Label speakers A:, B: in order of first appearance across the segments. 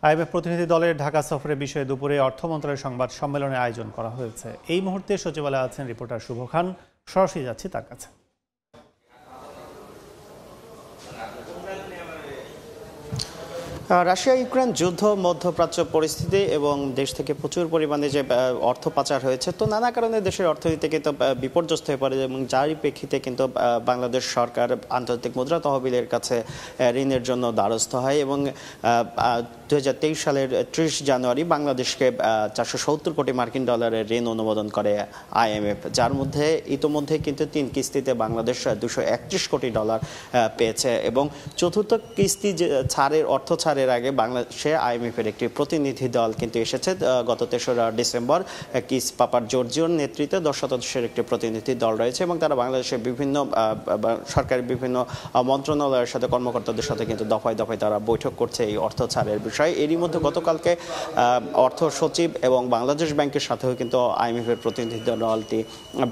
A: IMF প্রতিনিধি দলের ঢাকা সফরের বিষয়ে দুপুরে অর্থ মন্ত্রণালয়ের সংবাদ সম্মেলনের আয়োজন করা হয়েছে। এই মুহূর্তে সচিবালয়ে আছেন রিপোর্টার শুভ খান। সরাসরি যাচ্ছি তার কাছে।
B: রাশিয়া ইউক্রেন যুদ্ধ, মধ্যপ্রাচ্য পরিস্থিতি এবং দেশ থেকে প্রচুর পরিমাণে যে অর্থ পাচার হয়েছে, তো নানা কারণে দেশের অর্থনীতি কিন্তু বিপর্যস্ত হয়ে পড়ে এবং যারই প্রেক্ষিতে কিন্তু বাংলাদেশ সরকার আন্তর্জাতিক মুদ্রা তহবিলের কাছে ঋণের জন্য দ্বারস্থ হয় এবং 2023 সালের 30 জানুয়ারি বাংলাদেশকে 470 কোটি মার্কিন ডলারের ঋণ অনুমোদন করে আইএমএফ, যার মধ্যে ইতোমধ্যে কিন্তু 3 কিস্তিতে বাংলাদেশ 231 কোটি ডলার পেয়েছে এবং চতুর্থ কিস্তি ছাড়ের অর্থ ছাড়ের আগে বাংলাদেশে আইএমএফের একটি প্রতিনিধি দল কিন্তু এসেছে গত 3রা ডিসেম্বর। কিস পাপার জর্জিওর নেতৃত্বে 10 সদস্যের একটি প্রতিনিধি দল রয়েছে এবং তারা বাংলাদেশের বিভিন্ন সরকারি বিভিন্ন মন্ত্রণালয়ের সাথে কর্মকর্তাদের সাথে কিন্তু দফায় দফায় তারা বৈঠক করছে এই অর্থ ছাড়ের বিষয়ে। এরই মধ্যে গতকালকে অর্থ সচিব এবং বাংলাদেশ ব্যাংকের সাথেও কিন্তু আইএমএফের প্রতিনিধি দলটি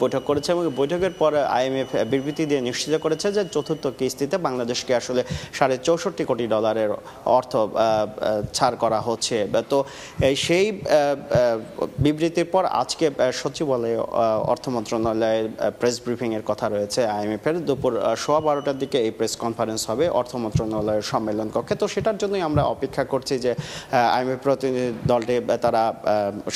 B: বৈঠক করেছে এবং বৈঠকের পর আইএমএফ বিবৃতি দিয়ে নিশ্চিত করেছে যে চতুর্থ কিস্তিতে বাংলাদেশকে আসলে 64 কোটি ডলারের অর্থ ছাড় করা হচ্ছে। তো সেই বিবৃতির পর আজকে সচিবালয়ে অর্থ মন্ত্রণালয়ের প্রেস ব্রিফিং এর কথা রয়েছে আইএমএফ এর। দুপুর 12:15টার দিকে এই প্রেস কনফারেন্স হবে অর্থ মন্ত্রণালয়ের সম্মেলন কক্ষে। তো সেটার জন্যই আমরা অপেক্ষা করছি যে আইএমএফ প্রতিনিধি দলটি তারা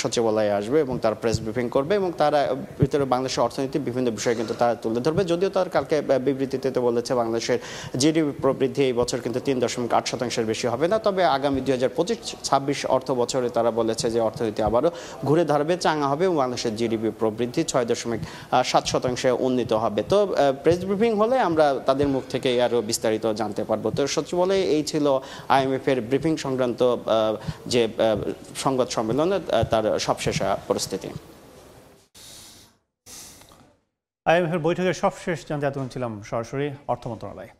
B: সচিবালয়ে আসবে এবং তারা প্রেস ব্রিফিং করবে এবং তারা ভিতরে বাংলাদেশের অর্থনীতির বিভিন্ন বিষয় কিন্তু তারা তুলে ধরবে। যদিও তার কালকে বিবৃতিতে বলেছে বাংলাদেশের জিডিপি প্রবৃদ্ধি এই বছর কিন্তু 3.8% বেশি হবে না, তবে আগামী 2025-26 অর্থ বছরে তারা বলেছে যে অর্থনীতি আবারও ঘুরে দাঁড়াবে, চাঙা হবে এবং বাংলাদেশের জিডিপি প্রবৃদ্ধি 6.7% উন্নীত হবে। তো প্রেস ব্রিফিং হলে আমরা তাদের মুখ থেকে আরো বিস্তারিত জানতে পারবো। তো সচিবালয়ে এই ছিল আইএমএফ এর ব্রিফিং সংক্রান্ত যে সংবাদ সম্মেলন তার সবশেষ পরিস্থিতি।
A: আইএমএফ এর বৈঠকের সবশেষ জানতে এতক্ষণ ছিলাম সরাসরি অর্থ মন্ত্রণালয়ে।